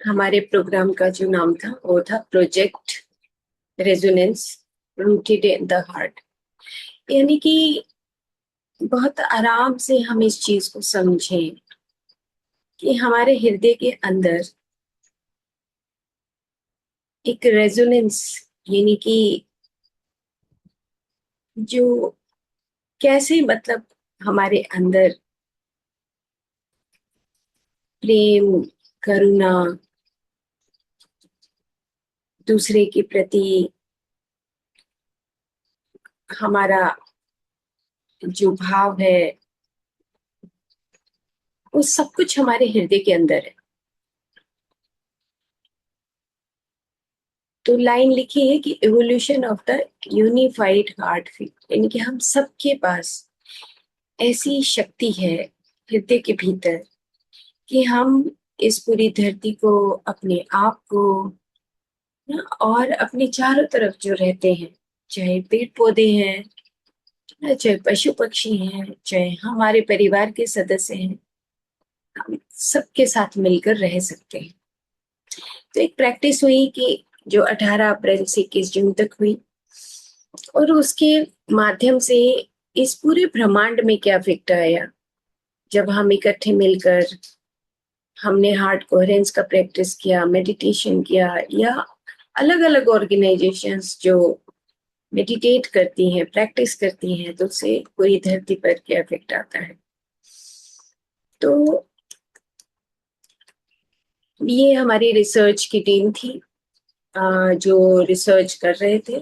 हमारे प्रोग्राम का जो नाम था वो था project resonance rooted in the heart. यानी कि बहुत आराम से हम इस चीज को समझें कि हमारे हृदय के अंदर एक रेजोनेंस, यानी कि जो कैसे मतलब हमारे अंदर प्रेम, करुणा, दूसरे के प्रति हमारा जो भाव है वो सब कुछ हमारे हृदय के अंदर है। तो लाइन लिखी है कि evolution of the unified heart field, यानी कि हम सबके पास ऐसी शक्ति है हृदय के भीतर कि हम इस पूरी धरती को, अपने आप को ना, और अपने चारों तरफ जो रहते हैं, चाहे पेड़ पौधे हैं ना, चाहे पशु पक्षी हैं, चाहे हमारे परिवार के सदस्य हैं, हम सबके साथ मिलकर रह सकते हैं। तो एक प्रैक्टिस हुई कि जो 18 अप्रैल से 21 जून तक हुई, और उसके माध्यम से इस पूरे ब्रह्मांड में क्या इफेक्ट आया जब हम इकट्ठे मिलकर हमने हार्ट कोहेरेंस का प्रैक्टिस किया, मेडिटेशन किया, या अलग अलग ऑर्गेनाइजेशंस जो मेडिटेट करती हैं, प्रैक्टिस करती हैं, तो उससे पूरी धरती पर क्या इफेक्ट आता है। तो ये हमारी रिसर्च की टीम थी, जो रिसर्च कर रहे थे।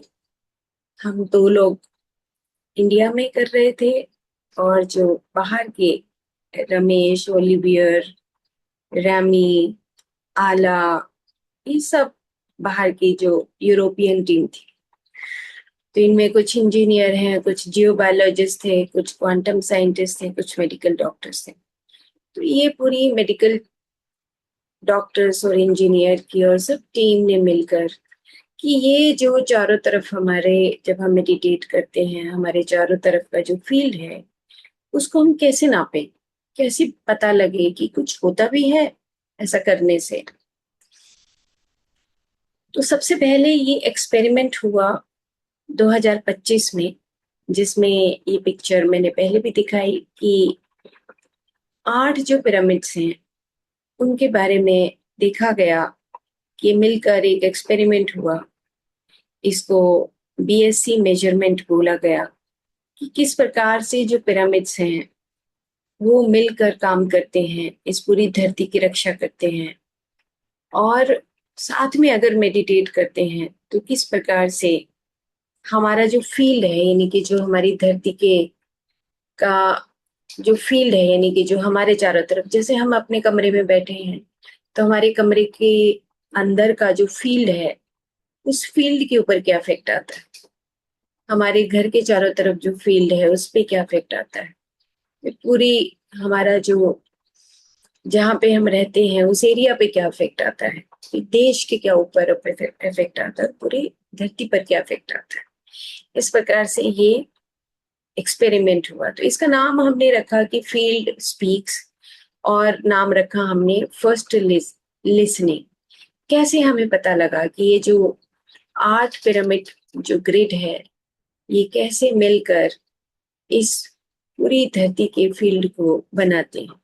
हम दो लोग इंडिया में कर रहे थे, और जो बाहर के रमेश, ओलिवियर, रैमी, आला, ये सब बाहर की जो यूरोपियन टीम थी। तो इनमें कुछ इंजीनियर हैं, कुछ जियोबायोलॉजिस्ट थे, कुछ क्वांटम साइंटिस्ट थे, कुछ मेडिकल डॉक्टर्स थे। तो ये पूरी मेडिकल डॉक्टर्स और इंजीनियर की और सब टीम ने मिलकर कि ये जो चारों तरफ हमारे, जब हम मेडिटेट करते हैं, हमारे चारों तरफ का जो फील्ड है उसको हम कैसे नापें, कैसे पता लगे कि कुछ होता भी है ऐसा करने से। तो सबसे पहले ये एक्सपेरिमेंट हुआ 2025 में, जिसमें ये पिक्चर मैंने पहले भी दिखाई कि 8 जो पिरामिड्स हैं उनके बारे में देखा गया कि मिलकर एक एक्सपेरिमेंट हुआ। इसको बीएससी मेजरमेंट बोला गया कि किस प्रकार से जो पिरामिड्स हैं वो मिलकर काम करते हैं, इस पूरी धरती की रक्षा करते हैं, और साथ में अगर मेडिटेट करते हैं तो किस प्रकार से हमारा जो फील्ड है, यानी कि जो हमारी धरती के का जो फील्ड है, यानी कि जो हमारे चारों तरफ, जैसे हम अपने कमरे में बैठे हैं तो हमारे कमरे के अंदर का जो फील्ड है उस फील्ड के ऊपर क्या इफेक्ट आता है, हमारे घर के चारों तरफ जो फील्ड है उस पे क्या इफेक्ट आता है, ये पूरी हमारा जो जहाँ पे हम रहते हैं उस एरिया पे क्या इफेक्ट आता है, देश के क्या ऊपर इफेक्ट आता है, पूरी धरती पर क्या इफेक्ट आता है। इस प्रकार से ये एक्सपेरिमेंट हुआ। तो इसका नाम हमने रखा कि फील्ड स्पीक्स, और नाम रखा हमने फर्स्ट लिसनिंग। कैसे हमें पता लगा कि ये जो 8 पिरामिड जो ग्रिड है ये कैसे मिलकर इस पूरी धरती के फील्ड को बनाते हैं।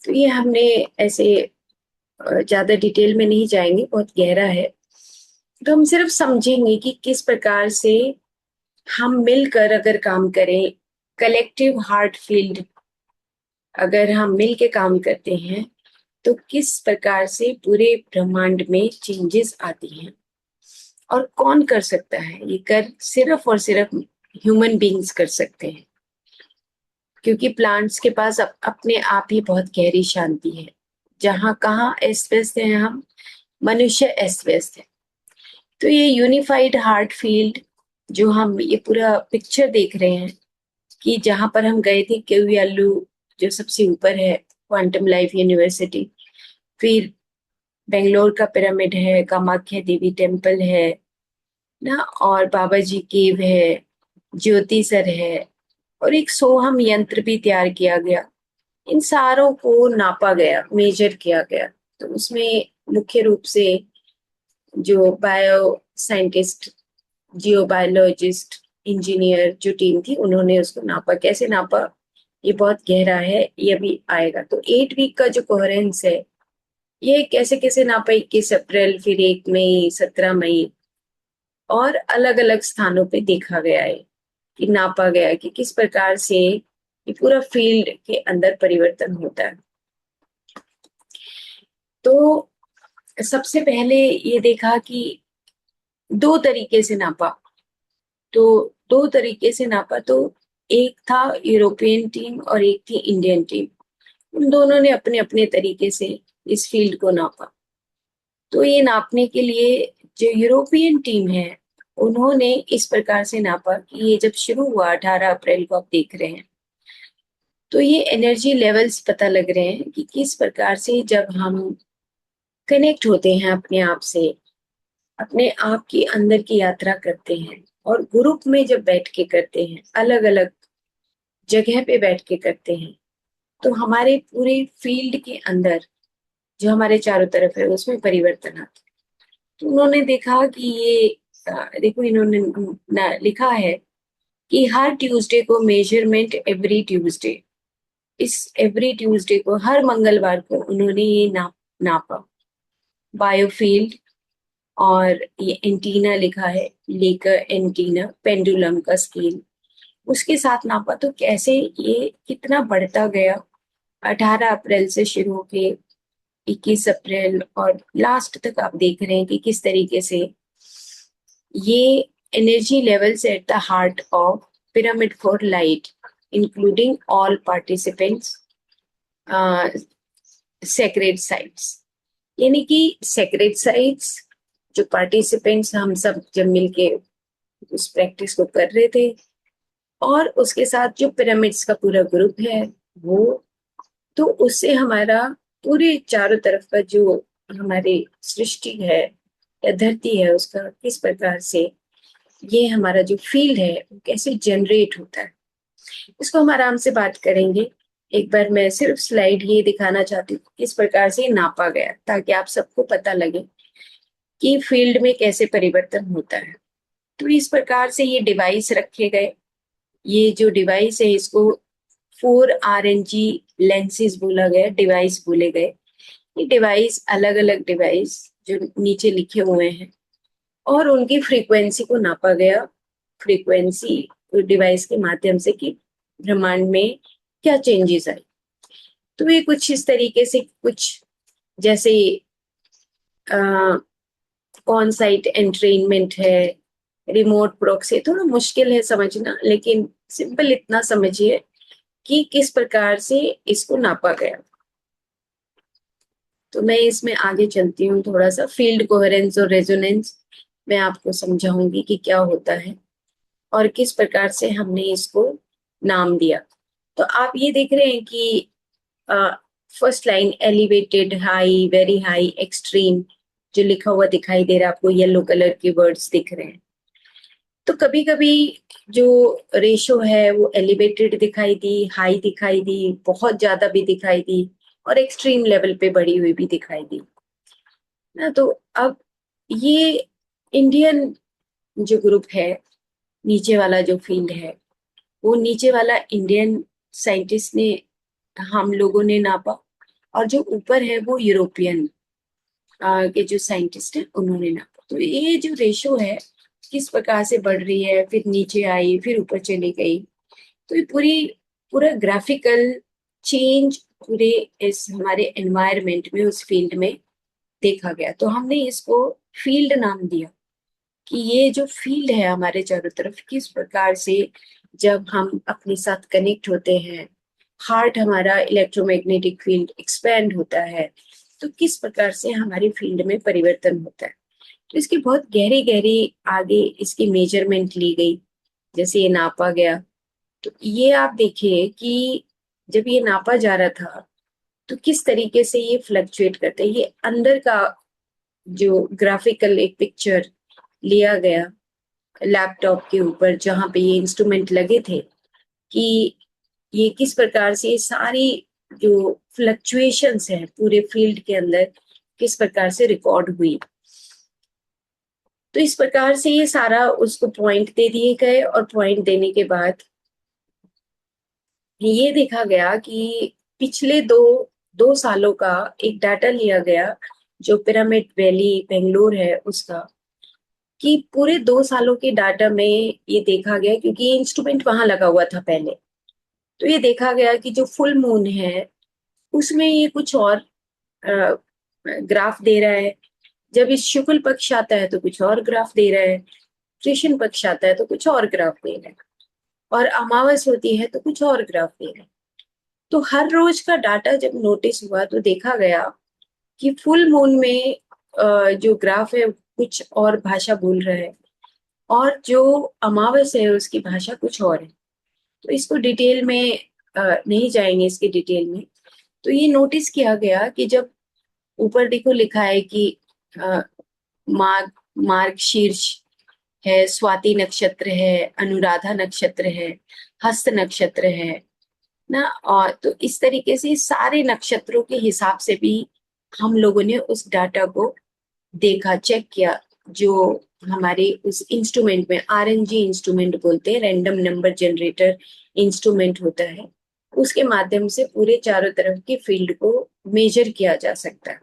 तो ये हमने ऐसे ज्यादा डिटेल में नहीं जाएंगे, बहुत गहरा है। तो हम सिर्फ समझेंगे कि किस प्रकार से हम मिलकर अगर काम करें, कलेक्टिव हार्ट फील्ड अगर हम मिल के काम करते हैं तो किस प्रकार से पूरे ब्रह्मांड में चेंजेस आती हैं, और कौन कर सकता है ये, कर सिर्फ और सिर्फ ह्यूमन बींग्स कर सकते हैं, क्योंकि प्लांट्स के पास अपने आप ही बहुत गहरी शांति है। जहाँ कहाँ अस्त व्यस्त है, हम मनुष्य अस्त व्यस्त है। तो ये यूनिफाइड हार्ट फील्ड जो हम ये पूरा पिक्चर देख रहे हैं, कि जहां पर हम गए थे केवयालू, जो सबसे ऊपर है, क्वांटम लाइफ यूनिवर्सिटी, फिर बेंगलोर का पिरामिड है, कामाख्या देवी टेम्पल है ना, और बाबा जी केव है, ज्योतिसर है, और एक सोहम यंत्र भी तैयार किया गया। इन सारों को नापा गया, मेजर किया गया। तो उसमें मुख्य रूप से जो बायो साइंटिस्ट, जियोबायोलॉजिस्ट, इंजीनियर जो टीम थी, उन्होंने उसको नापा। कैसे नापा, ये बहुत गहरा है, ये अभी आएगा। तो 8 वीक का जो कोहेरेंस है, ये कैसे कैसे नापा, 21 अप्रैल, फिर 1 मई, 17 मई, और अलग अलग स्थानों पे देखा गया है कि नापा गया है कि किस प्रकार से ये पूरा फील्ड के अंदर परिवर्तन होता है। तो सबसे पहले ये देखा कि 2 तरीके से नापा। तो 2 तरीके से नापा, तो एक था यूरोपियन टीम और एक थी इंडियन टीम। उन दोनों ने अपने अपने तरीके से इस फील्ड को नापा। तो ये नापने के लिए जो यूरोपियन टीम है, उन्होंने इस प्रकार से नापा कि ये जब शुरू हुआ 18 अप्रैल को, आप देख रहे हैं, तो ये एनर्जी लेवल्स पता लग रहे हैं कि किस प्रकार से जब हम कनेक्ट होते हैं अपने आप से, अपने आप के अंदर की यात्रा करते हैं, और ग्रुप में जब बैठ के करते हैं, अलग अलग जगह पे बैठ के करते हैं, तो हमारे पूरे फील्ड के अंदर जो हमारे चारों तरफ है उसमें परिवर्तन आता है। तो उन्होंने देखा कि ये देखो, इन्होंने लिखा है कि हर ट्यूसडे को मेजरमेंट, एवरी ट्यूसडे, इस एवरी ट्यूसडे को, हर मंगलवार को उन्होंने ये नापा बायोफील्ड। और ये एंटीना लिखा है, लेकर एंटीना, पेंडुलम का स्केल, उसके साथ नापा। तो कैसे ये कितना बढ़ता गया, 18 अप्रैल से शुरू होके 21 अप्रैल और लास्ट तक आप देख रहे हैं कि किस तरीके से ये energy levels at the heart of pyramid for light, including all participants, sacred sites. यानी कि सेक्रेट साइट्स, जो पार्टिसिपेंट्स हम सब जब मिलके उस प्रैक्टिस को कर रहे थे, और उसके साथ जो पिरामिड्स का पूरा ग्रुप है वो, तो उससे हमारा पूरे चारों तरफ का जो हमारी सृष्टि है या धरती है, उसका किस प्रकार से ये हमारा जो फील्ड है वो कैसे जनरेट होता है, इसको हम आराम से बात करेंगे। एक बार मैं सिर्फ स्लाइड ये दिखाना चाहती हूँ किस प्रकार से नापा गया, ताकि आप सबको पता लगे कि फील्ड में कैसे परिवर्तन होता है। तो इस प्रकार से ये डिवाइस रखे गए। ये जो डिवाइस है, इसको 4 RNG लेंसेज बोला गया, डिवाइस बोले गए। ये डिवाइस, अलग अलग डिवाइस जो नीचे लिखे हुए हैं, और उनकी फ्रीक्वेंसी को नापा गया। फ्रीक्वेंसी डिवाइस के माध्यम से कि ब्रह्मांड में क्या चेंजेस आए। तो ये कुछ इस तरीके से, कुछ जैसे ऑन साइट एंट्रेनमेंट है, रिमोट प्रॉक्सी, थोड़ा मुश्किल है समझना, लेकिन सिंपल इतना समझिए कि किस प्रकार से इसको नापा गया। तो मैं इसमें आगे चलती हूँ थोड़ा सा। फील्ड कोहेरेंस और रेजोनेंस मैं आपको समझाऊंगी कि क्या होता है और किस प्रकार से हमने इसको नाम दिया। तो आप ये देख रहे हैं कि first line, elevated, high, very high, extreme, जो लिखा हुआ दिखाई दे रहा है आपको, येलो कलर के वर्ड्स दिख रहे हैं। तो कभी कभी जो रेशो है वो एलिवेटेड दिखाई दी, हाई दिखाई दी, बहुत ज्यादा भी दिखाई दी, और एक्सट्रीम लेवल पे बढ़ी हुई भी दिखाई दी ना। तो अब ये इंडियन जो ग्रुप है, नीचे वाला जो फील्ड है, वो नीचे वाला इंडियन साइंटिस्ट ने, हम लोगों ने नापा, और जो ऊपर है वो यूरोपियन के जो साइंटिस्ट हैं उन्होंने नापा। तो ये जो रेशो है किस प्रकार से बढ़ रही है, फिर नीचे आई, फिर ऊपर चली गई, तो ये पूरा ग्राफिकल चेंज पूरे इस हमारे एनवायरमेंट में, उस फील्ड में देखा गया। तो हमने इसको फील्ड नाम दिया कि ये जो फील्ड है हमारे चारों तरफ, किस प्रकार से जब हम अपने साथ कनेक्ट होते हैं, हार्ट हमारा इलेक्ट्रोमैग्नेटिक फील्ड एक्सपैंड होता है, तो किस प्रकार से हमारी फील्ड में परिवर्तन होता है। तो इसकी बहुत गहरी गहरी आगे इसकी मेजरमेंट ली गई, जैसे ये नापा गया। तो ये आप देखिए कि जब ये नापा जा रहा था तो किस तरीके से ये फ्लक्चुएट करते हैं। ये अंदर का जो ग्राफिकल एक पिक्चर लिया गया लैपटॉप के ऊपर, जहां पे ये इंस्ट्रूमेंट लगे थे, कि ये किस प्रकार से सारी जो फ्लक्चुएशंस है पूरे फील्ड के अंदर किस प्रकार से रिकॉर्ड हुई। तो इस प्रकार से ये सारा उसको पॉइंट दे दिए गए, और पॉइंट देने के बाद ये देखा गया कि पिछले दो सालों का एक डाटा लिया गया, जो पिरामिड वैली बेंगलोर है उसका, कि पूरे 2 सालों के डाटा में ये देखा गया, क्योंकि ये इंस्ट्रूमेंट वहां लगा हुआ था पहले, तो ये देखा गया कि जो फुल मून है उसमें ये कुछ और ग्राफ दे रहा है, जब इस शुक्ल पक्ष आता है तो कुछ और ग्राफ दे रहा है, कृष्ण पक्ष आता है तो कुछ और ग्राफ दे रहा है, और अमावस होती है तो कुछ और ग्राफ दे रहा है। तो हर रोज का डाटा जब नोटिस हुआ तो देखा गया कि फुल मून में जो ग्राफ है कुछ और भाषा बोल रहा है, और जो अमावस है उसकी भाषा कुछ और है। तो इसको डिटेल में नहीं जाएंगे, इसके डिटेल में। तो ये नोटिस किया गया कि जब ऊपर देखो लिखा है कि अ, मार्ग मार्ग शीर्ष है, स्वाति नक्षत्र है, अनुराधा नक्षत्र है, हस्त नक्षत्र है ना। और तो इस तरीके से सारे नक्षत्रों के हिसाब से भी हम लोगों ने उस डाटा को देखा, चेक किया, जो हमारे उस इंस्ट्रूमेंट में आरएनजी इंस्ट्रूमेंट बोलते हैं, रैंडम नंबर जनरेटर इंस्ट्रूमेंट होता है, उसके माध्यम से पूरे चारों तरफ की फील्ड को मेजर किया जा सकता है।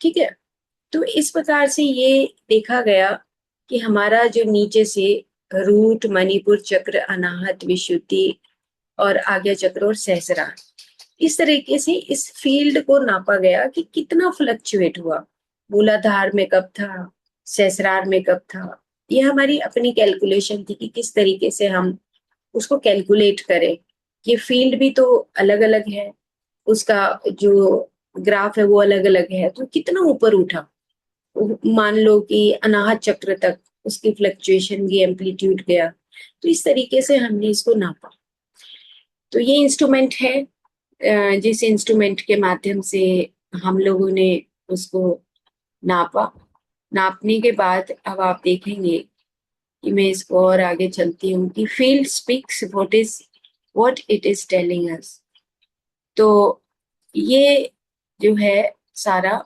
ठीक है। तो इस प्रकार से ये देखा गया कि हमारा जो नीचे से रूट, मणिपुर चक्र, अनाहत, विशुद्धि और आज्ञा चक्र और सहस्रार, इस तरीके से इस फील्ड को नापा गया कि कितना फ्लक्चुएट हुआ, मूलाधार में कब था, सहस्रार में कब था। ये हमारी अपनी कैलकुलेशन थी कि किस तरीके से हम उसको कैलकुलेट करें। ये फील्ड भी तो अलग अलग है, उसका जो ग्राफ है वो अलग अलग है, तो कितना ऊपर उठा। मान लो कि अनाहत चक्र तक उसकी फ्लक्चुएशन की एम्पलीट्यूड गया। तो इस तरीके से हमने इसको नापा। तो ये इंस्ट्रूमेंट है, जिस इंस्ट्रूमेंट के माध्यम से हम लोगों ने उसको नापा। नापने के बाद अब आप देखेंगे कि मैं इसको और आगे चलती हूँ कि field speaks what it is telling us. तो ये जो है सारा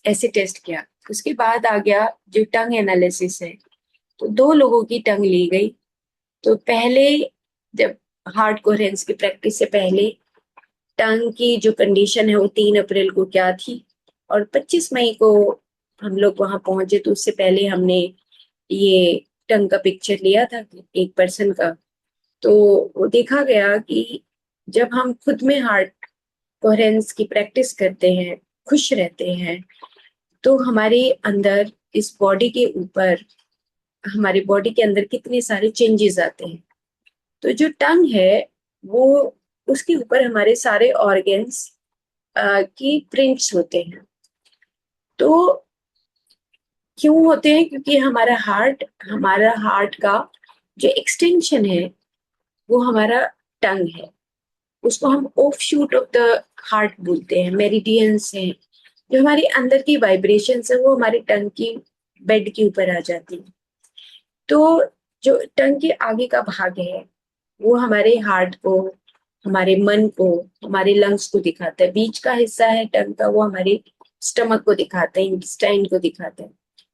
ऐसे टेस्ट किया। उसके बाद आ गया जो टंग एनालिसिस है। तो 2 लोगों की टंग ली गई। तो पहले, जब हार्ड कोहेरेंस की प्रैक्टिस से पहले, टंग की जो कंडीशन है वो 3 अप्रैल को क्या थी, और 25 मई को हम लोग वहां पहुंचे। तो उससे पहले हमने ये टंग का पिक्चर लिया था एक पर्सन का। तो वो देखा गया कि जब हम खुद में हार्ट कोहेरेंस की प्रैक्टिस करते हैं, खुश रहते हैं, तो हमारे अंदर, इस बॉडी के ऊपर, हमारी बॉडी के अंदर कितने सारे चेंजेस आते हैं। तो जो टंग है वो, उसके ऊपर हमारे सारे ऑर्गन्स की प्रिंट्स होते हैं। तो क्यों होते हैं? क्योंकि हमारा हार्ट का जो एक्सटेंशन है वो हमारा टंग है। उसको हम of shoot of the heart बोलते हैं। मेरिडियंस हैं, जो हमारे अंदर की वाइब्रेशंस है वो हमारे टंग की बेड के ऊपर आ जाती है। तो जो टंग के आगे का भाग है वो हमारे हार्ट को, हमारे मन को, हमारे लंग्स को दिखाता है। बीच का हिस्सा है टंग का, वो हमारे स्टमक को दिखाता है, इंटेस्टाइन को दिखाता है।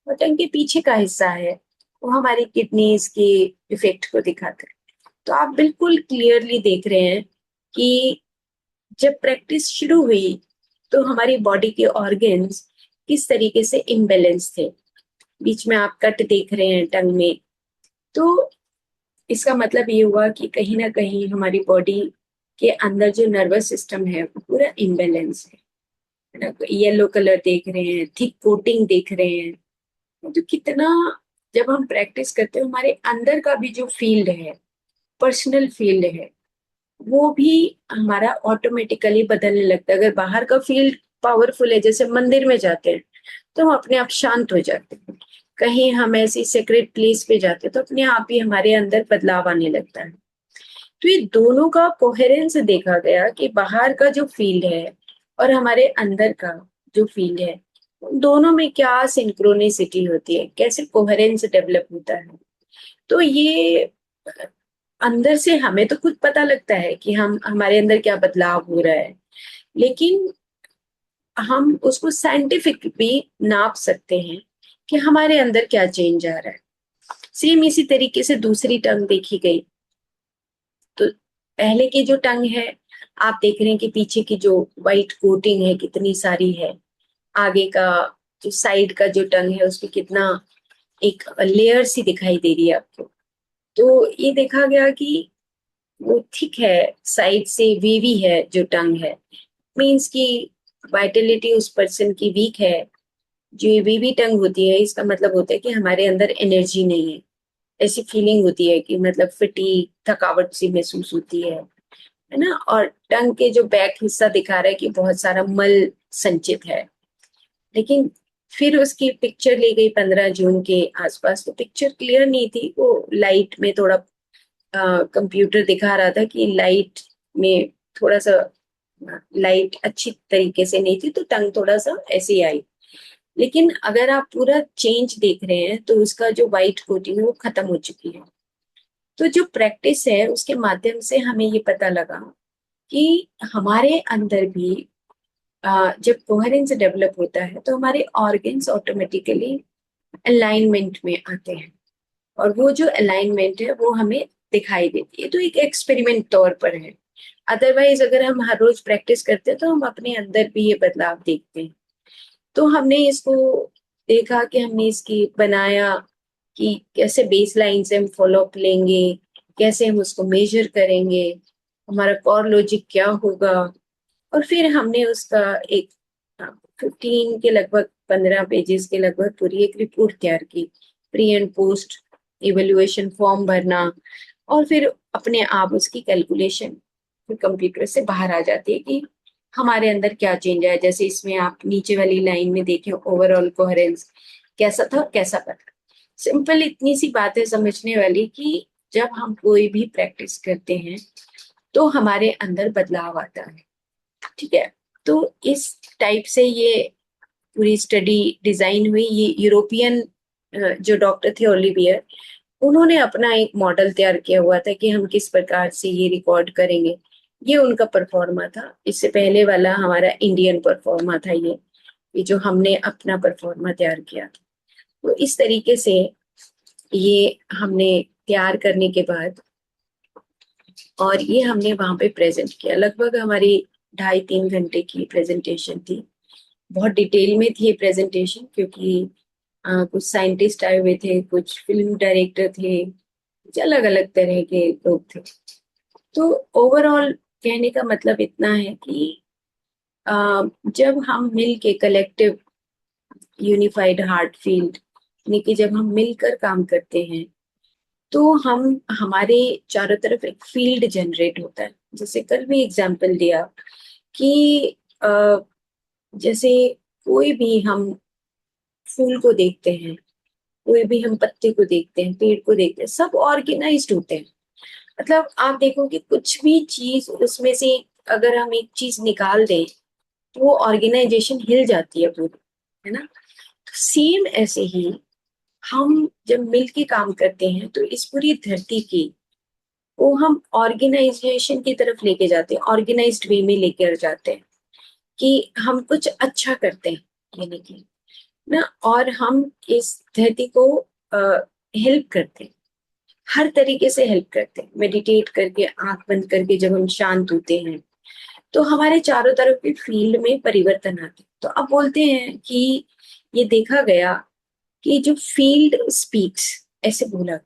और टंग के पीछे का हिस्सा है वो हमारी किडनीज के इफेक्ट को दिखाता है। तो आप बिल्कुल क्लियरली देख रहे हैं कि जब प्रैक्टिस शुरू हुई तो हमारी बॉडी के ऑर्गन्स किस तरीके से इम्बेलेंस थे। बीच में आप कट देख रहे हैं टंग में। तो इसका मतलब ये हुआ कि कहीं ना कहीं हमारी बॉडी के अंदर जो नर्वस सिस्टम है वो पूरा इम्बेलेंस है ना। येलो कलर देख रहे हैं, थिक कोटिंग देख रहे हैं। तो कितना, जब हम प्रैक्टिस करते हैं, हमारे अंदर का भी जो फील्ड है, पर्सनल फील्ड है, वो भी हमारा ऑटोमेटिकली बदलने लगता है। अगर बाहर का फील्ड पावरफुल है, जैसे मंदिर में जाते हैं तो हम अपने आप शांत हो जाते हैं, कहीं हम ऐसी सेक्रेट प्लेस पे जाते हैं तो अपने आप ही हमारे अंदर बदलाव आने लगता है। तो ये दोनों का कोहेरेंस देखा गया कि बाहर का जो फील्ड है और हमारे अंदर का जो फील्ड है, उन दोनों में क्या सिंक्रोनिसिटी होती है, कैसे कोहेरेंस डेवलप होता है। तो ये अंदर से हमें तो खुद पता लगता है कि हम, हमारे अंदर क्या बदलाव हो रहा है, लेकिन हम उसको साइंटिफिक भी नाप सकते हैं कि हमारे अंदर क्या चेंज आ रहा है। सेम इसी तरीके से दूसरी टंग देखी गई। तो पहले की जो टंग है, आप देख रहे हैं कि पीछे की जो वाइट कोटिंग है कितनी सारी है, आगे का जो साइड का जो टंग है उसमें कितना एक लेयर सी दिखाई दे रही है आपको। तो ये देखा गया कि वो थिक है, साइड से वेवी है जो टंग है, मीन्स कि वाइटलिटी उस पर्सन की वीक है। जो ये वेवी टंग होती है इसका मतलब होता है कि हमारे अंदर एनर्जी नहीं है, ऐसी फीलिंग होती है कि मतलब फटीग, थकावट सी महसूस होती है ना। और टंग के जो बैक हिस्सा दिखा रहा है कि बहुत सारा मल संचित है। लेकिन फिर उसकी पिक्चर ली गई 15 जून के आसपास, तो पिक्चर क्लियर नहीं थी, वो लाइट में थोड़ा कंप्यूटर दिखा रहा था कि लाइट में थोड़ा सा लाइट अच्छी तरीके से नहीं थी, तो टंग थोड़ा सा ऐसे ही आई। लेकिन अगर आप पूरा चेंज देख रहे हैं तो उसका जो वाइट कोटिंग है वो खत्म हो चुकी है। तो जो प्रैक्टिस है उसके माध्यम से हमें ये पता लगा कि हमारे अंदर भी जब कोहेरेंस डेवलप होता है तो हमारे ऑर्गन्स ऑटोमेटिकली अलाइनमेंट में आते हैं, और वो जो अलाइनमेंट है वो हमें दिखाई देती है। तो एक एक्सपेरिमेंट तौर पर है। अदरवाइज अगर हम हर रोज प्रैक्टिस करते हैं तो हम अपने अंदर भी ये बदलाव देखते हैं। तो हमने इसको देखा कि हमने इसकी बनाया कि कैसे बेस लाइन से हम फॉलो अप लेंगे, कैसे हम उसको मेजर करेंगे, हमारा कॉर लॉजिक क्या होगा। और फिर हमने उसका एक 15 के लगभग 15 पेजेस के लगभग पूरी एक रिपोर्ट तैयार की। Pre and post evaluation form भरना, और फिर अपने आप उसकी कैलकुलेशन फिर कंप्यूटर से बाहर आ जाती है कि हमारे अंदर क्या चेंज आया। जैसे इसमें आप नीचे वाली लाइन में देखें, ओवरऑल कोहेरेंस कैसा था, कैसा बना। सिंपल इतनी सी बात है समझने वाली कि जब हम कोई भी प्रैक्टिस करते हैं तो हमारे अंदर बदलाव आता है। ठीक है। तो इस टाइप से ये पूरी स्टडी डिजाइन हुई। ये यूरोपियन जो डॉक्टर थे ओलिवियर, उन्होंने अपना एक मॉडल तैयार किया हुआ था कि हम किस प्रकार से ये रिकॉर्ड करेंगे। ये उनका परफॉर्मा था। इससे पहले वाला हमारा इंडियन परफॉर्मा था। ये जो हमने अपना परफॉर्मा तैयार किया। तो इस तरीके से ये हमने तैयार करने के बाद, और ये हमने वहां पे प्रेजेंट किया। लगभग हमारी 2.5-3 घंटे की प्रेजेंटेशन थी। बहुत डिटेल में थी ये प्रेजेंटेशन, क्योंकि कुछ साइंटिस्ट आए हुए थे, कुछ फिल्म डायरेक्टर थे, कुछ अलग अलग तरह के लोग थे। तो ओवरऑल कहने का मतलब इतना है कि जब हम मिल के कलेक्टिव यूनिफाइड हार्ट फील्ड, यानी कि जब हम मिलकर काम करते हैं तो हम हमारे चारों तरफ एक फील्ड जनरेट होता है। जैसे कल भी एग्जांपल दिया कि जैसे कोई भी हम फूल को देखते हैं, कोई भी हम पत्ते को देखते हैं, पेड़ को देखते हैं, सब ऑर्गेनाइज्ड होते हैं। मतलब आप देखो कि कुछ भी चीज उसमें से अगर हम एक चीज निकाल दें तो वो ऑर्गेनाइजेशन हिल जाती है पूरी, है ना। तो सेम ऐसे ही हम जब मिल के काम करते हैं तो इस पूरी धरती की वो हम ऑर्गेनाइजेशन की तरफ लेके जाते हैं, ऑर्गेनाइज्ड वे में लेकर जाते हैं कि हम कुछ अच्छा करते हैं, यानी कि ना। और हम इस धरती को हेल्प करते हैं, हर तरीके से हेल्प करते हैं। मेडिटेट करके, आंख बंद करके जब हम शांत होते हैं तो हमारे चारों तरफ के फील्ड में परिवर्तन आते हैं। तो अब बोलते हैं कि ये देखा गया कि जो फील्ड स्पीक्स, ऐसे बोला।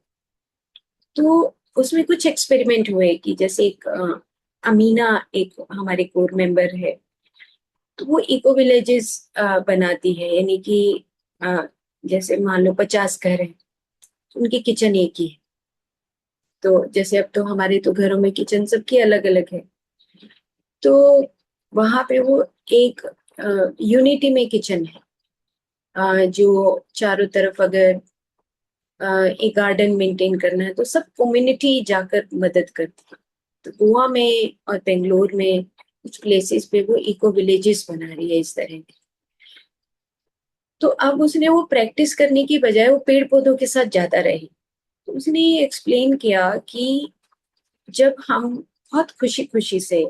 तो उसमें कुछ एक्सपेरिमेंट हुए कि जैसे एक अमीना एक हमारे कोर मेंबर है, तो वो इको विलेजेस बनाती है। यानी कि अ, जैसे मान लो 50 घर हैं, उनकी किचन एक ही है। तो जैसे अब तो हमारे तो घरों में किचन सबकी अलग अलग है, तो वहां पे वो एक यूनिटी में किचन है। जो चारों तरफ अगर एक गार्डन मेंटेन करना है तो सब कम्युनिटी जाकर मदद करती है। तो गोवा में और बेंगलोर में कुछ प्लेसेस पे वो इको विलेजेस बना रही है इस तरह की। तो अब उसने वो प्रैक्टिस करने की बजाय वो पेड़ पौधों के साथ ज्यादा रही। तो उसने ये एक्सप्लेन किया कि जब हम बहुत खुशी खुशी से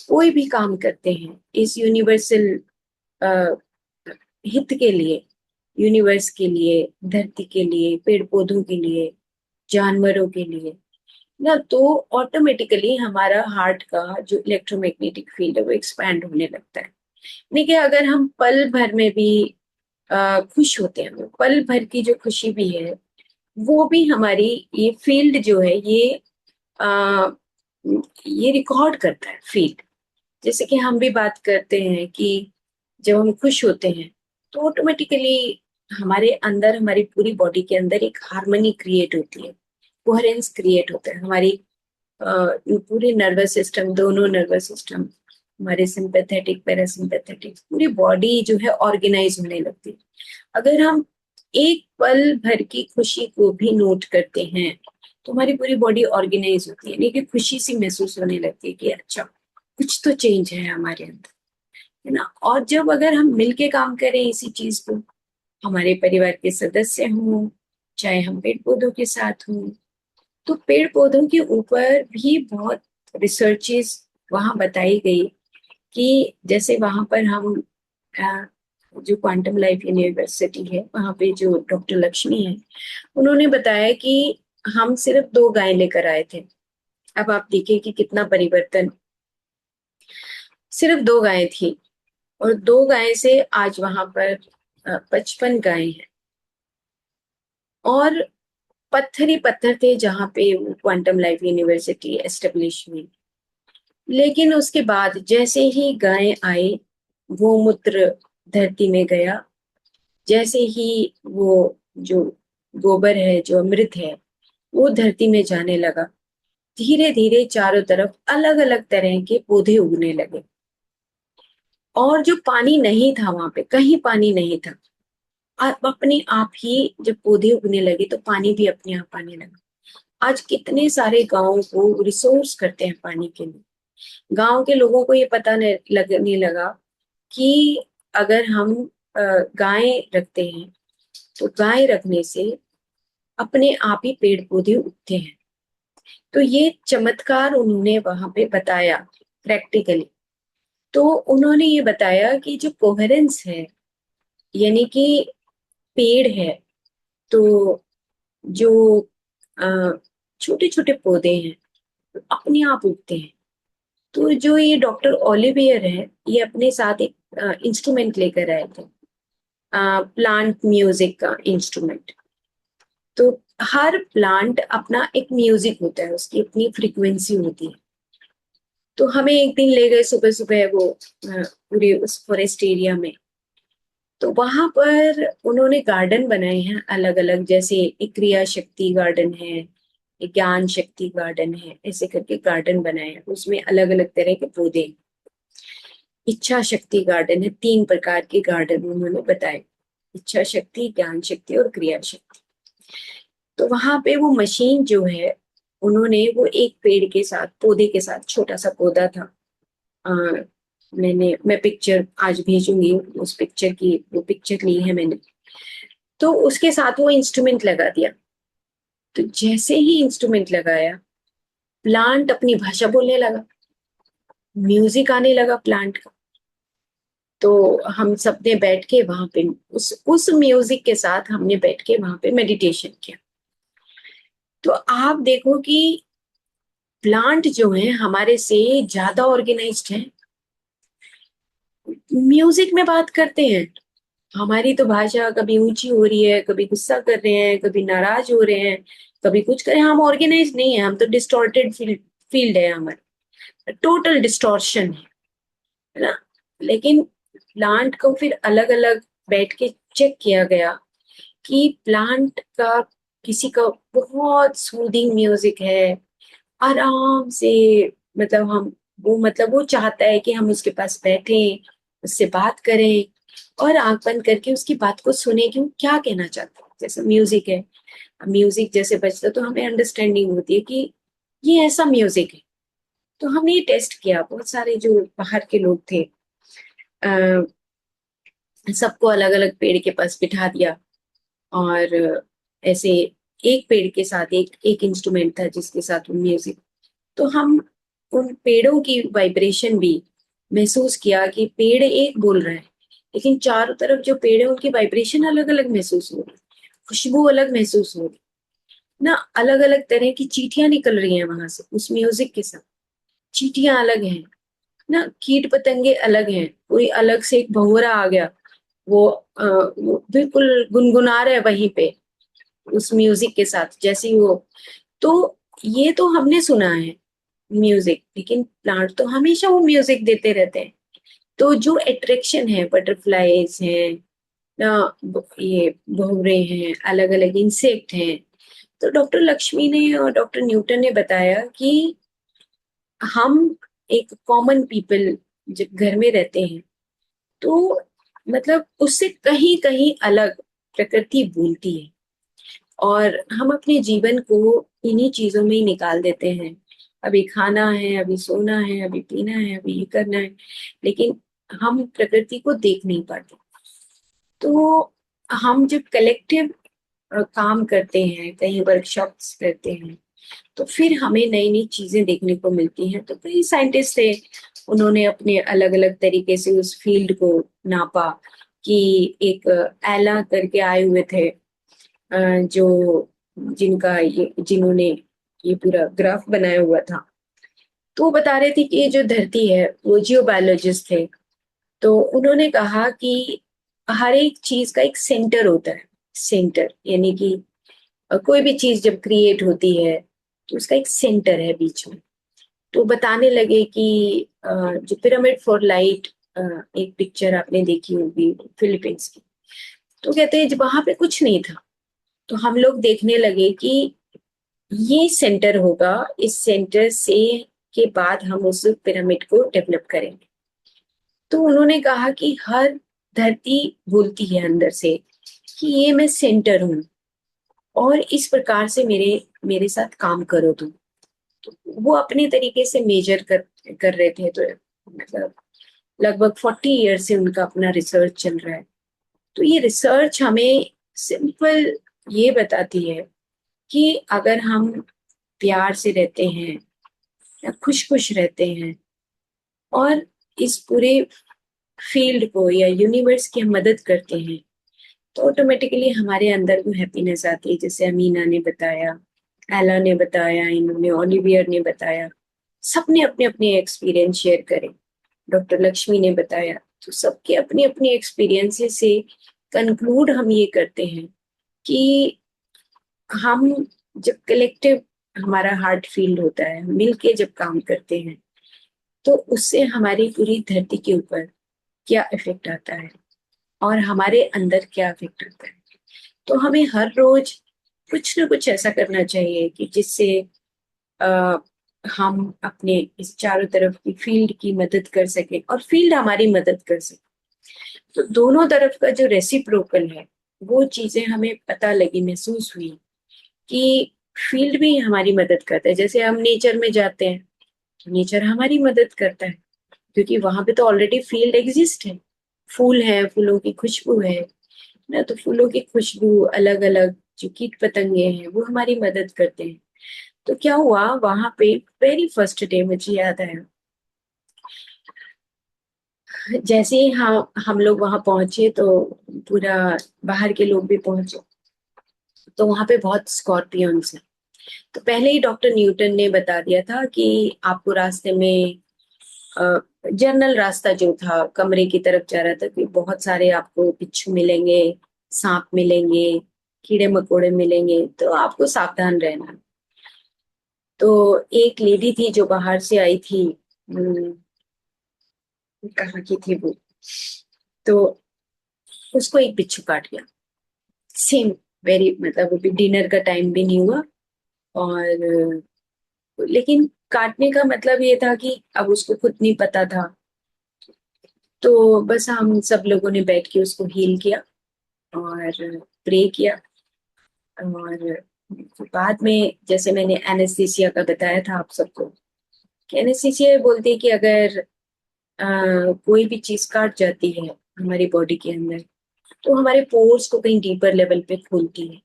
कोई भी काम करते हैं इस यूनिवर्सल अ, हित के लिए, यूनिवर्स के लिए, धरती के लिए, पेड़ पौधों के लिए, जानवरों के लिए ना, तो ऑटोमेटिकली हमारा हार्ट का जो इलेक्ट्रोमैग्नेटिक फील्ड है वो एक्सपैंड होने लगता है। देखिए, अगर हम पल भर में भी खुश होते हैं, पल भर की जो खुशी भी है वो भी हमारी ये फील्ड जो है आ, ये रिकॉर्ड करता है फील्ड। जैसे कि हम भी बात करते हैं कि जब हम खुश होते हैं तो ऑटोमेटिकली हमारे अंदर, हमारी पूरी बॉडी के अंदर एक हार्मनी क्रिएट होती है, कोहेरेंस क्रिएट होता है। हमारी पूरे नर्वस सिस्टम, दोनों नर्वस सिस्टम, हमारे सिंपैथेटिक पैरासिम्पैथेटिक, पूरी बॉडी जो है ऑर्गेनाइज होने लगती है। अगर हम एक पल भर की खुशी को भी नोट करते हैं तो हमारी पूरी बॉडी ऑर्गेनाइज होती है, लेकिन खुशी सी महसूस होने लगती है कि अच्छा, कुछ तो चेंज है हमारे अंदर, है ना। और जब अगर हम मिलके काम करें इसी चीज को, हमारे परिवार के सदस्य हों, चाहे हम पेड़ पौधों के साथ हों, तो पेड़ पौधों के ऊपर भी बहुत रिसर्चेस वहां बताई गई कि जैसे वहां पर हम अ, जो क्वांटम लाइफ यूनिवर्सिटी है वहां पे जो डॉक्टर लक्ष्मी है, उन्होंने बताया कि हम सिर्फ 2 गायें लेकर आए थे। अब आप देखिए कि कितना परिवर्तन, सिर्फ 2 गायें थी और 2 गायें से आज वहां पर 55 गायें हैं। और पत्थर ही पत्थर थे जहाँ पे क्वांटम लाइफ यूनिवर्सिटी एस्टेब्लिश हुई। लेकिन उसके बाद जैसे ही गायें आई, गोमूत्र धरती में गया, जैसे ही वो जो गोबर है, जो अमृत है, वो धरती में जाने लगा, धीरे धीरे चारों तरफ अलग अलग तरह के पौधे उगने लगे। और जो पानी नहीं था वहां पे, कहीं पानी नहीं था, अब अपने आप ही जब पौधे उगने लगे तो पानी भी अपने आप आने लगा। आज कितने सारे गांवों को रिसोर्स करते हैं पानी के लिए। गांव के लोगों को ये पता लगने लगा कि अगर हम गाय रखते हैं तो गाय रखने से अपने आप ही पेड़ पौधे उगते हैं। तो ये चमत्कार उन्होंने वहां पे बताया प्रैक्टिकली। तो उन्होंने ये बताया कि जो कोहेरेंस है, यानी कि पेड़ है, तो जो छोटे छोटे पौधे हैं अपने आप उगते हैं। तो जो ये डॉक्टर ओलिवियर है, ये अपने साथ एक इंस्ट्रूमेंट लेकर आए थे, प्लांट म्यूजिक का इंस्ट्रूमेंट। तो हर प्लांट अपना एक म्यूजिक होता है, उसकी अपनी फ्रीक्वेंसी होती है। तो हमें एक दिन ले गए सुबह सुबह वो पूरे उस फॉरेस्ट एरिया में। तो वहां पर उन्होंने गार्डन बनाए हैं अलग अलग, जैसे एक क्रिया शक्ति गार्डन है, एक ज्ञान शक्ति गार्डन है, ऐसे करके गार्डन बनाए हैं। उसमें अलग अलग तरह के पौधे, इच्छा शक्ति गार्डन है, 3 प्रकार के गार्डन उन्होंने बताए, इच्छा शक्ति, ज्ञान शक्ति और क्रिया शक्ति। तो वहां पे वो मशीन जो है, उन्होंने वो एक पेड़ के साथ, पौधे के साथ, छोटा सा पौधा था, आ, मैं पिक्चर आज भेजूंगी, उस पिक्चर की, वो पिक्चर ली है मैंने। तो उसके साथ वो इंस्ट्रूमेंट लगा दिया। तो जैसे ही इंस्ट्रूमेंट लगाया, प्लांट अपनी भाषा बोलने लगा, म्यूजिक आने लगा प्लांट का। तो हम सब ने बैठ के वहां पे उस म्यूजिक के साथ हमने बैठ के वहां पे मेडिटेशन किया। तो आप देखो कि प्लांट जो है हमारे से ज्यादा ऑर्गेनाइज्ड है, म्यूजिक में बात करते हैं। हमारी तो भाषा कभी ऊंची हो रही है, कभी गुस्सा कर रहे हैं, कभी नाराज हो रहे हैं, कभी कुछ कर रहे हैं। हम ऑर्गेनाइज नहीं है, हम तो डिस्टॉर्टेड फील्ड है हमारा, टोटल डिस्टॉर्शन है ना। लेकिन प्लांट को फिर अलग अलग बैठ के चेक किया गया कि प्लांट का, किसी का बहुत सूदिंग म्यूजिक है, आराम से, मतलब हम, वो मतलब वो चाहता है कि हम उसके पास बैठे, उससे बात करें और आंख बंद करके उसकी बात को सुने कि वो क्या कहना चाहता है। जैसे म्यूजिक है, म्यूजिक जैसे बजता तो हमें अंडरस्टैंडिंग होती है कि ये ऐसा म्यूजिक है। तो हमने ये टेस्ट किया, बहुत सारे जो बाहर के लोग थे, सबको अलग अलग पेड़ के पास बिठा दिया और ऐसे एक पेड़ के साथ एक एक इंस्ट्रूमेंट था जिसके साथ वो म्यूजिक। तो हम उन पेड़ों की वाइब्रेशन भी महसूस किया कि पेड़ एक बोल रहा है, लेकिन चारों तरफ जो पेड़ है उनकी वाइब्रेशन अलग अलग महसूस हो रही, खुशबू अलग महसूस हो रही ना, अलग अलग तरह की चींटियां निकल रही हैं वहां से उस म्यूजिक के साथ। चींटियां अलग हैं ना, कीट पतंगे अलग हैं, कोई अलग से एक भंवरा आ गया, वो बिल्कुल गुनगुना रहा है वहीं पे उस म्यूजिक के साथ जैसे ही वो। तो ये तो हमने सुना है म्यूजिक, लेकिन प्लांट तो हमेशा वो म्यूजिक देते रहते हैं। तो जो अट्रैक्शन है, बटरफ्लाईज हैं ना, ये भंवरे हैं, अलग अलग इंसेक्ट हैं। तो डॉक्टर लक्ष्मी ने और डॉक्टर न्यूटन ने बताया कि हम एक कॉमन पीपल जब घर में रहते हैं तो मतलब उससे कहीं कहीं अलग प्रकृति बोलती है, और हम अपने जीवन को इन्हीं चीजों में ही निकाल देते हैं। अभी खाना है, अभी सोना है, अभी पीना है, अभी ये करना है, लेकिन हम प्रकृति को देख नहीं पाते। तो हम जब कलेक्टिव काम करते हैं, कहीं वर्कशॉप्स करते हैं, तो फिर हमें नई नई चीजें देखने को मिलती हैं। तो कई साइंटिस्ट थे, उन्होंने अपने अलग अलग तरीके से उस फील्ड को नापा। कि एक एला करके आए हुए थे, जो जिन्होंने ये पूरा ग्राफ बनाया हुआ था। तो वो बता रहे थे कि ये जो धरती है वो जियोबायोलॉजिस्ट थे। तो उन्होंने कहा कि हर एक चीज का एक सेंटर होता है। सेंटर यानी कि कोई भी चीज जब क्रिएट होती है तो उसका एक सेंटर है बीच में। तो बताने लगे कि जो पिरामिड फॉर लाइट, एक पिक्चर आपने देखी होगी फिलीपींस की। तो कहते हैं जब वहां पे कुछ नहीं था, तो हम लोग देखने लगे कि ये सेंटर होगा, इस सेंटर से के बाद हम उस पिरामिड को डेवलप करेंगे। तो उन्होंने कहा कि हर धरती बोलती है अंदर से कि ये मैं सेंटर हूँ, और इस प्रकार से मेरे मेरे साथ काम करो तुम। तो वो अपने तरीके से मेजर कर रहे थे। तो मतलब लगभग 40 ईयर से उनका अपना रिसर्च चल रहा है। तो ये रिसर्च हमें सिंपल ये बताती है कि अगर हम प्यार से रहते हैं या खुश खुश रहते हैं, और इस पूरे फील्ड को या यूनिवर्स की हम मदद करते हैं, तो ऑटोमेटिकली हमारे अंदर वो हैप्पीनेस आती है। जैसे अमीना ने बताया, एला ने बताया, इन्होंने ओलिवियर ने बताया, सबने अपने अपने एक्सपीरियंस शेयर करे, डॉक्टर लक्ष्मी ने बताया। तो सबके अपने अपने एक्सपीरियंसेस से कंक्लूड हम ये करते हैं कि हम जब कलेक्टिव हमारा हार्ट फील्ड होता है, मिलके जब काम करते हैं, तो उससे हमारी पूरी धरती के ऊपर क्या इफेक्ट आता है और हमारे अंदर क्या इफेक्ट आता है। तो हमें हर रोज कुछ ना कुछ ऐसा करना चाहिए कि जिससे आ, हम अपने इस चारों तरफ की फील्ड की मदद कर सके और फील्ड हमारी मदद कर सके। तो दोनों तरफ का जो रेसिप्रोकल है, वो चीजें हमें पता लगी, महसूस हुई कि फील्ड भी हमारी मदद करता है। जैसे हम नेचर में जाते हैं तो नेचर हमारी मदद करता है, क्योंकि वहां पे तो ऑलरेडी फील्ड एग्जिस्ट है। फूल है, फूलों की खुशबू है ना, तो फूलों की खुशबू, अलग अलग जो कीट पतंगे हैं वो हमारी मदद करते हैं। तो क्या हुआ वहां पे, वेरी फर्स्ट डे मुझे याद है, जैसे ही हम लोग वहां पहुंचे तो पूरा बाहर के लोग भी पहुंचे, तो वहां पे बहुत स्कॉर्पियंस हैं। तो पहले ही डॉक्टर न्यूटन ने बता दिया था कि आपको रास्ते में, जनरल रास्ता जो था कमरे की तरफ जा रहा था, कि बहुत सारे आपको बिच्छू मिलेंगे, सांप मिलेंगे, कीड़े मकोड़े मिलेंगे, तो आपको सावधान रहना। तो एक लेडी थी जो बाहर से आई थी, कहाँ की थी वो, तो उसको एक बिच्छू काट गया। सेम, वेरी, मतलब वो भी डिनर का टाइम भी नहीं हुआ, और लेकिन काटने का मतलब ये था कि अब उसको खुद नहीं पता था। तो बस हम सब लोगों ने बैठ के उसको हील किया और प्रे किया। और बाद में जैसे मैंने एनेस्थीसिया का बताया था आप सबको, कि एनेस्थीसिया बोलती है कि अगर कोई भी चीज काट जाती है हमारी बॉडी के अंदर, तो हमारे पोर्स को कहीं डीपर लेवल पे खोलती है।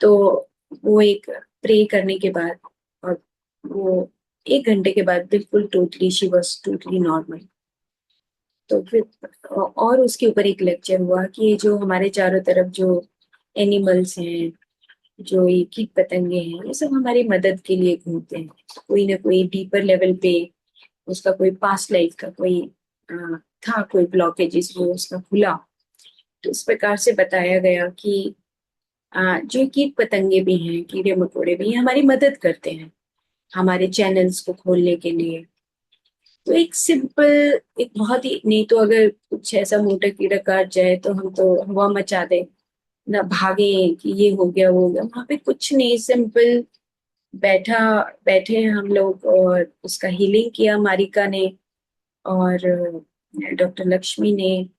तो वो एक प्रे करने के बाद, और वो 1 घंटे के बाद बिल्कुल totally she was totally normal. तो फिर और उसके ऊपर एक लेक्चर हुआ कि ये जो हमारे चारों तरफ जो एनिमल्स हैं, जो ये कीट पतंगे हैं, ये सब हमारी मदद के लिए घूमते हैं। कोई ना कोई डीपर लेवल पे उसका कोई पास्ट लाइफ का कोई अ, था कोई ब्लॉकेजेस वो उसका खुला। तो इस प्रकार से बताया गया कि जो कीट पतंगे भी हैं, कीड़े मकोड़े भी हैं, हमारी मदद करते हैं हमारे चैनल्स को खोलने के लिए। तो एक सिंपल, एक बहुत ही, नहीं तो अगर कुछ ऐसा मोटा कीड़ा काट जाए तो हम तो हवा मचा दें, ना भागे कि ये हो गया वो हो गया। वहां पे कुछ नहीं, सिंपल बैठा बैठे हैं हम लोग और उसका हीलिंग किया मारिका ने और डॉक्टर लक्ष्मी ने,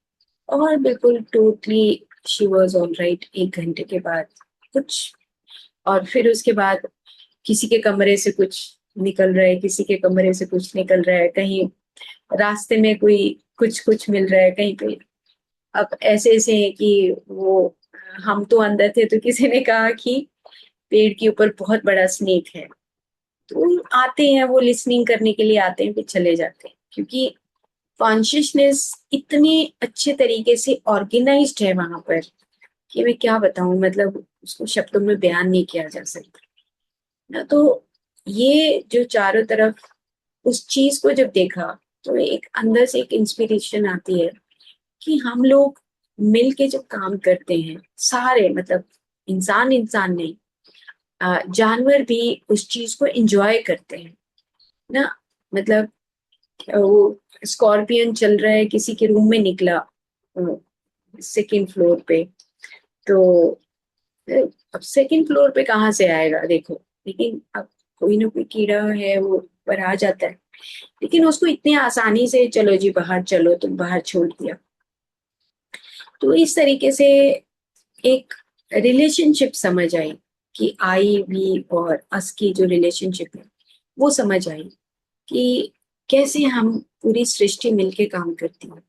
और बिल्कुल totally she was all right 1 घंटे के बाद कुछ। और फिर उसके बाद किसी के कमरे से कुछ निकल रहा है, किसी के कमरे से कुछ निकल रहा है, कहीं रास्ते में कोई कुछ कुछ मिल रहा है कहीं पे। अब ऐसे ऐसे है कि वो, हम तो अंदर थे तो किसी ने कहा कि पेड़ के ऊपर बहुत बड़ा स्नेक है। तो आते हैं, वो लिसनिंग करने के लिए आते हैं, फिर चले जाते हैं, क्योंकि कॉन्शियसनेस इतने अच्छे तरीके से ऑर्गेनाइज्ड है वहां पर कि मैं क्या बताऊं, मतलब उसको शब्दों में बयान नहीं किया जा सकता ना। तो ये जो चारों तरफ उस चीज को जब देखा तो एक अंदर से एक इंस्पिरेशन आती है कि हम लोग मिल के जब काम करते हैं सारे, मतलब इंसान इंसान नहीं, जानवर भी उस चीज को एंजॉय करते हैं ना। मतलब वो स्कॉर्पियन चल रहा है, किसी के रूम में निकला 2nd फ्लोर पे, तो अब 2nd फ्लोर पे कहाँ से आएगा देखो। लेकिन अब कोई ना कोई कीड़ा है वो ऊपर आ जाता है, लेकिन उसको इतनी आसानी से चलो जी बाहर चलो, तुम बाहर छोड़ दिया। तो इस तरीके से एक रिलेशनशिप समझ आई कि आई भी और अस की जो रिलेशनशिप है वो समझ आई कि कैसे हम पूरी सृष्टि मिलके काम करती है।